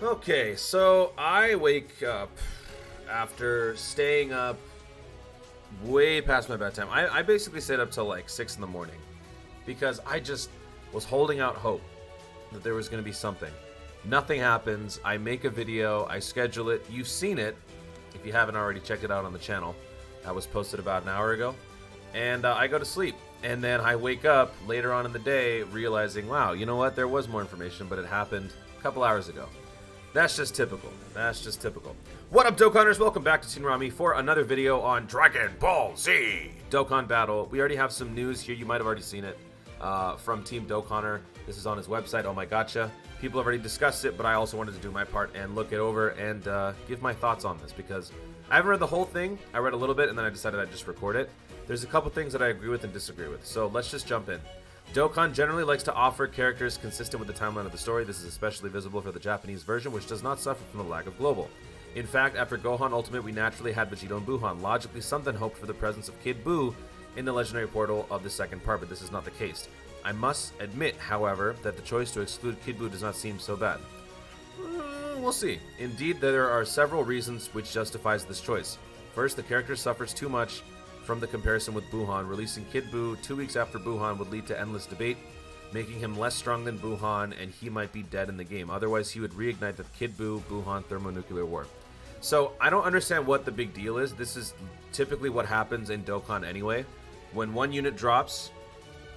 Okay, so I wake up after staying up way past my bedtime. I basically stayed up till like 6 in the morning because I just was holding out hope that there was going to be something. Nothing happens. I make a video, I schedule it. You've seen it if you haven't already checked it out on the channel. That was posted about an hour ago. And I go to sleep. And then I wake up later on in the day realizing, wow, you know what? There was more information, but it happened a couple hours ago. That's just typical. That's just typical. What up, Dokkaners? Welcome back to Team Rami for another video on Dragon Ball Z Dokkan Battle. We already have some news here. You might have already seen it from Team Dokkaner. This is on his website, Oh My Gotcha. People have already discussed it, but I also wanted to do my part and look it over and give my thoughts on this because I haven't read the whole thing. I read a little bit and then I decided I'd just record it. There's a couple things that I agree with and disagree with, so let's just jump in. Dokkan generally likes to offer characters consistent with the timeline of the story. This is especially visible for the Japanese version, which does not suffer from the lack of global. In fact, after Gohan Ultimate, we naturally had Vegito and Buuhan. Logically, some then hoped for the presence of Kid Buu in the legendary portal of the second part, but this is not the case. I must admit, however, that the choice to exclude Kid Buu does not seem so bad. We'll see. Indeed, there are several reasons which justifies this choice. First, the character suffers too much from the comparison with Buuhan. Releasing Kid Buu 2 weeks after Buuhan would lead to endless debate, making him less strong than Buuhan, and he might be dead in the game. Otherwise, he would reignite the Kid Buu Buuhan thermonuclear war. So, I don't understand what the big deal is. This is typically what happens in Dokkan anyway. When one unit drops,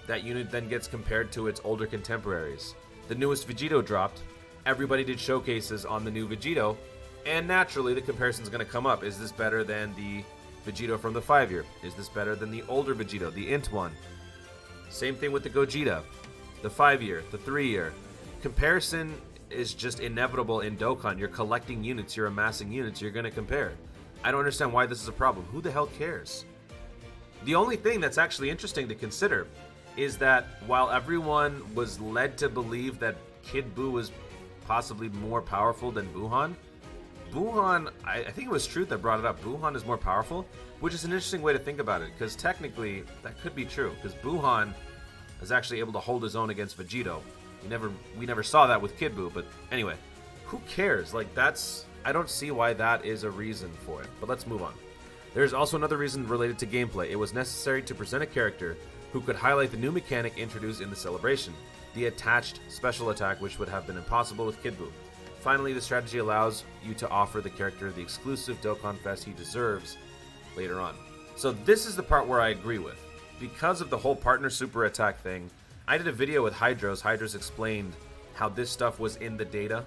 that unit then gets compared to its older contemporaries. The newest Vegito dropped, everybody did showcases on the new Vegito, and naturally the comparison is going to come up. Is this better than the Vegito from the 5-year? Is this better than the older Vegito, the Int one? Same thing with the Gogeta, the 5-year, the 3-year. Comparison is just inevitable in Dokkan. You're collecting units, you're amassing units, you're going to compare. I don't understand why this is a problem. Who the hell cares? The only thing that's actually interesting to consider is that while everyone was led to believe that Kid Buu was possibly more powerful than Buuhan, I think it was Truth that brought it up. Buuhan is more powerful, which is an interesting way to think about it, because technically that could be true, because Buuhan is actually able to hold his own against Vegito. We never saw that with Kid Buu, but anyway, who cares? Like, I don't see why that is a reason for it, but let's move on. There's also another reason related to gameplay. It was necessary to present a character who could highlight the new mechanic introduced in the celebration, the attached special attack, which would have been impossible with Kid Buu. Finally, the strategy allows you to offer the character the exclusive Dokkan Fest he deserves later on. So this is the part where I agree with. Because of the whole partner super attack thing, I did a video with Hydros. Hydros explained how this stuff was in the data,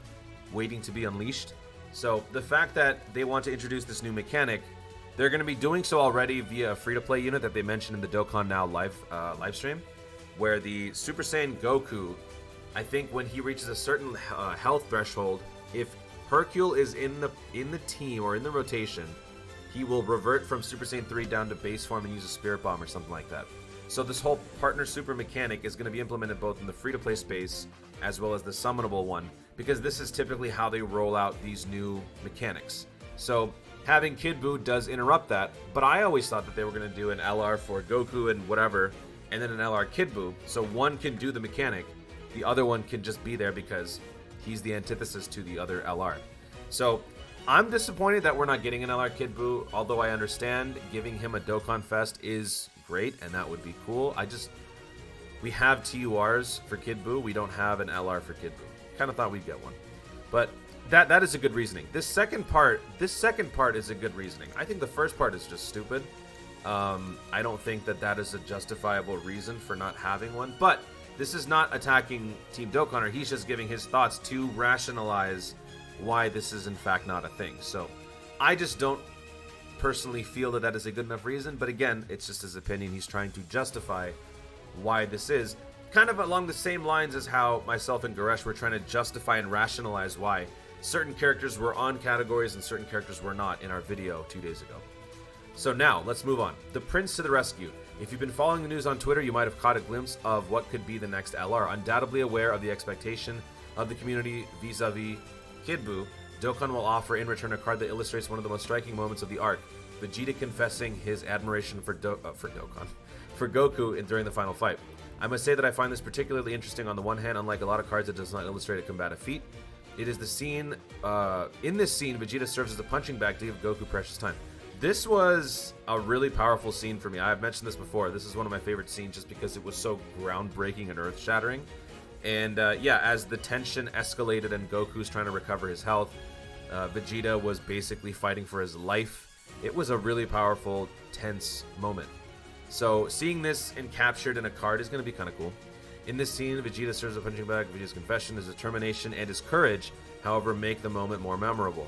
waiting to be unleashed. So the fact that they want to introduce this new mechanic, they're going to be doing so already via a free-to-play unit that they mentioned in the Dokkan Now live stream, where the Super Saiyan Goku, I think when he reaches a certain health threshold, if Hercule is in the team or in the rotation, he will revert from Super Saiyan 3 down to base form and use a Spirit Bomb or something like that. So this whole partner super mechanic is going to be implemented both in the free-to-play space as well as the summonable one, because this is typically how they roll out these new mechanics. So having Kid Buu does interrupt that, but I always thought that they were going to do an LR for Goku and whatever, and then an LR Kid Buu, so one can do the mechanic, the other one can just be there because he's the antithesis to the other LR. So I'm disappointed that we're not getting an LR Kid Buu, although I understand giving him a Dokkan Fest is great, and that would be cool. We have TURs for Kid Buu, we don't have an LR for Kid Buu. Kind of thought we'd get one. But that is a good reasoning. This second part is a good reasoning. I think the first part is just stupid. I don't think that is a justifiable reason for not having one, but this is not attacking Team Dokkaner. He's just giving his thoughts to rationalize why this is in fact not a thing. So I just don't personally feel that is a good enough reason, but again, it's just his opinion. He's trying to justify why this is. Kind of along the same lines as how myself and Garesh were trying to justify and rationalize why certain characters were on categories and certain characters were not in our video 2 days ago. So now, let's move on. The Prince to the rescue. If you've been following the news on Twitter, you might have caught a glimpse of what could be the next LR. Undoubtedly aware of the expectation of the community vis-a-vis Kid Buu, Dokkan will offer in return a card that illustrates one of the most striking moments of the arc, Vegeta confessing his admiration for Goku during the final fight. I must say that I find this particularly interesting. On the one hand, unlike a lot of cards, it does not illustrate a combative feat, It is the scene, in this scene, Vegeta serves as a punching bag to give Goku precious time. This was a really powerful scene for me. I've mentioned this before. This is one of my favorite scenes just because it was so groundbreaking and earth-shattering. And yeah, as the tension escalated and Goku's trying to recover his health, Vegeta was basically fighting for his life. It was a really powerful, tense moment. So seeing this captured in a card is going to be kind of cool. In this scene, Vegeta serves a punching bag. Vegeta's confession, his determination, and his courage, however, make the moment more memorable.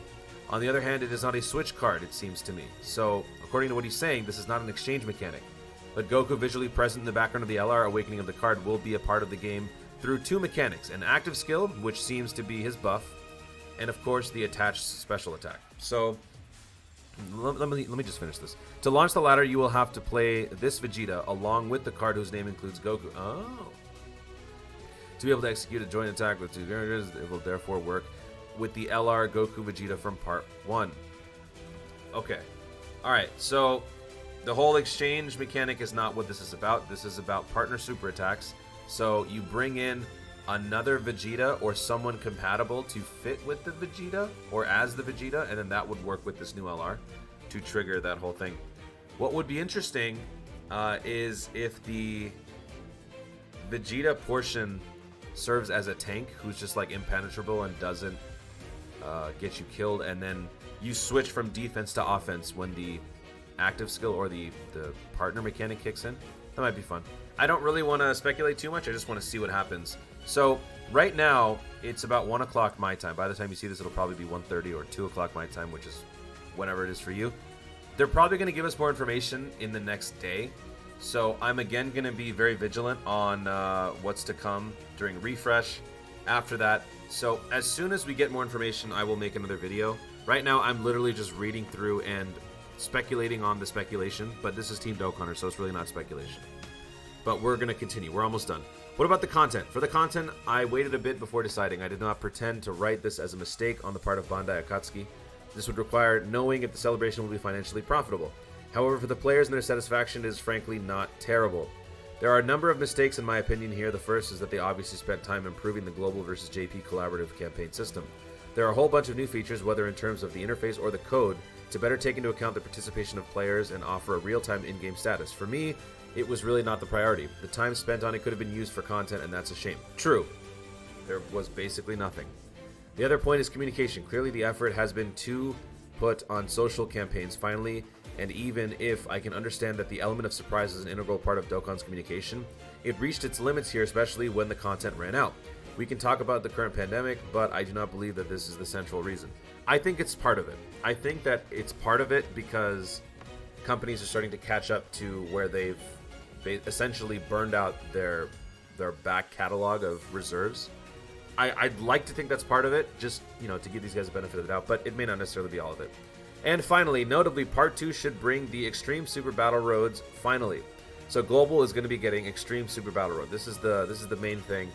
On the other hand, it is not a switch card, it seems to me. So, according to what he's saying, this is not an exchange mechanic. But Goku visually present in the background of the LR awakening of the card will be a part of the game through two mechanics. An active skill, which seems to be his buff, and of course the attached special attack. So, let me just finish this. To launch the latter, you will have to play this Vegeta along with the card whose name includes Goku. Oh. To be able to execute a joint attack with two characters, it will therefore work with the LR Goku Vegeta from part 1. Okay. Alright, so the whole exchange mechanic is not what this is about. This is about partner super attacks. So you bring in another Vegeta or someone compatible to fit with the Vegeta or as the Vegeta, and then that would work with this new LR to trigger that whole thing. What would be interesting is if the Vegeta portion serves as a tank who's just like impenetrable and doesn't get you killed, and then you switch from defense to offense when the active skill or the partner mechanic kicks in. That might be fun. I don't really want to speculate too much. I just want to see what happens. So right now it's about 1 o'clock my time. By the time you see this, it'll probably be 1:30 or 2 o'clock my time, which is whenever it is for you. They're probably going to give us more information in the next day. So I'm again going to be very vigilant on what's to come during refresh after that. So as soon as we get more information, I will make another video. Right now, I'm literally just reading through and speculating on the speculation, but this is Team Dokkan, so it's really not speculation. But we're going to continue. We're almost done. What about the content? For the content, I waited a bit before deciding. I did not pretend to write this as a mistake on the part of Bandai Akatsuki. This would require knowing if the celebration will be financially profitable. However, for the players and their satisfaction, it is frankly not terrible. There are a number of mistakes in my opinion here. The first is that they obviously spent time improving the Global vs. JP collaborative campaign system. There are a whole bunch of new features, whether in terms of the interface or the code, to better take into account the participation of players and offer a real-time in-game status. For me, it was really not the priority. The time spent on it could have been used for content, and that's a shame. True. There was basically nothing. The other point is communication. Clearly the effort has been too put on social campaigns finally, and even if I can understand that the element of surprise is an integral part of Dokkan's communication, it reached its limits here, especially when the content ran out. We can talk about the current pandemic, but I do not believe that this is the central reason. I think it's part of it. I think that it's part of it because companies are starting to catch up to where they've essentially burned out their back catalog of reserves. I'd like to think that's part of it, just, you know, to give these guys the benefit of the doubt, but it may not necessarily be all of it. And finally, notably, Part 2 should bring the Extreme Super Battle Roads finally. So Global is going to be getting Extreme Super Battle Road. This is the main thing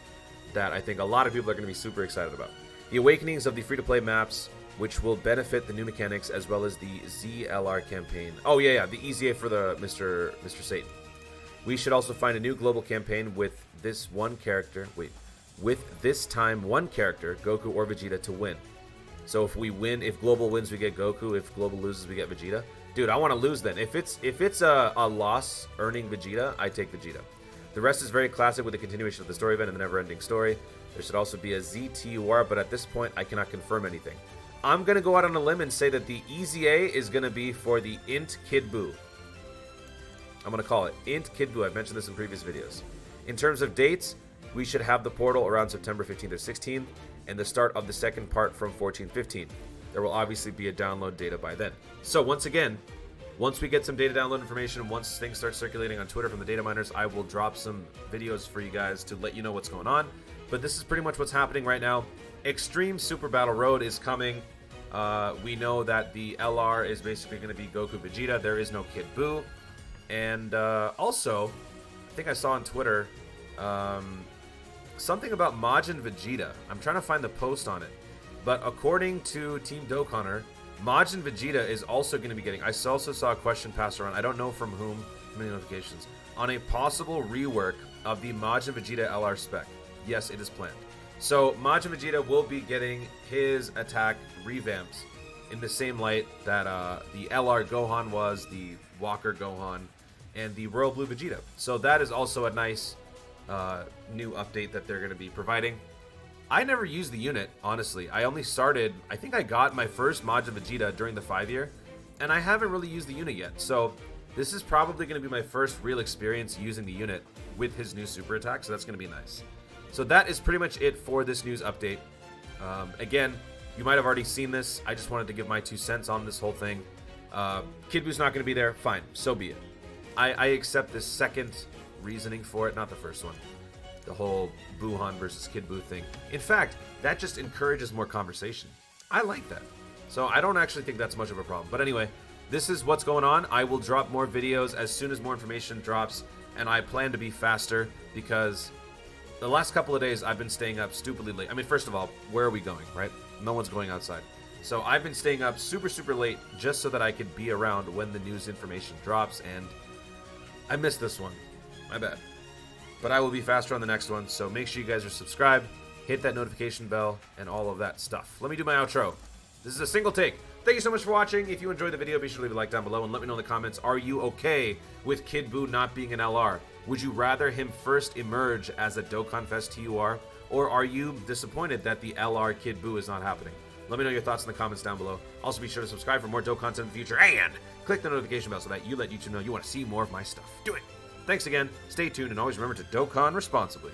that I think a lot of people are going to be super excited about. The awakenings of the free-to-play maps, which will benefit the new mechanics, as well as the ZLR campaign. Oh yeah, the EZA for the Mr. Satan. We should also find a new global campaign with this one character. With this time one character, Goku or Vegeta, to win. So if we win, if Global wins, we get Goku. If Global loses, we get Vegeta. Dude, I want to lose then. If it's a loss earning Vegeta, I take Vegeta. The rest is very classic with the continuation of the story event and the never-ending story. There should also be a ZTUR, but at this point, I cannot confirm anything. I'm going to go out on a limb and say that the EZA is going to be for the Int Kid Buu. I'm going to call it Int Kid Buu. I've mentioned this in previous videos. In terms of dates, we should have the portal around September 15th or 16th, and the start of the second part from 14-15. There will obviously be a download data by then. So once again, once we get some data download information, once things start circulating on Twitter from the data miners, I will drop some videos for you guys to let you know what's going on. But this is pretty much what's happening right now. Extreme Super Battle Road is coming. We know that the LR is basically going to be Goku Vegeta. There is no Kid Buu. And also, I think I saw on Twitter something about Majin Vegeta. I'm trying to find the post on it. But according to Team Dokkan, Majin Vegeta is also going to be getting... I also saw a question passed around. I don't know from whom. Many notifications. On a possible rework of the Majin Vegeta LR spec. Yes, it is planned. So Majin Vegeta will be getting his attack revamped in the same light that the LR Gohan was, the Walker Gohan, and the Royal Blue Vegeta. So that is also a nice new update that they're going to be providing. I never used the unit, honestly. I only started, I think I got my first Majin Vegeta during the 5-year, and I haven't really used the unit yet. So this is probably going to be my first real experience using the unit with his new super attack, so that's going to be nice. So that is pretty much it for this news update. Again, you might have already seen this. I just wanted to give my 2 cents on this whole thing. Kid Buu's not going to be there. Fine, so be it. I accept this second reasoning for it, not the first one. The whole buuhan versus Kid Buu thing. In fact, that just encourages more conversation. I like that. So I don't actually think that's much of a problem. But anyway, this is what's going on. I will drop more videos as soon as more information drops, and I plan to be faster because the last couple of days I've been staying up stupidly late. I mean, first of all, where are we going, right? No one's going outside. So I've been staying up super, super late just so that I could be around when the news information drops, and I missed this one. My bad. But I will be faster on the next one, so make sure you guys are subscribed, hit that notification bell, and all of that stuff. Let me do my outro. This is a single take. Thank you so much for watching. If you enjoyed the video, be sure to leave a like down below and let me know in the comments, are you okay with Kid Buu not being an LR? Would you rather him first emerge as a Dokkan Fest TUR, or are you disappointed that the LR Kid Buu is not happening? Let me know your thoughts in the comments down below. Also, be sure to subscribe for more Dokkan content in the future, and click the notification bell so that you let YouTube know you want to see more of my stuff. Do it! Thanks again, stay tuned, and always remember to Dokkan responsibly.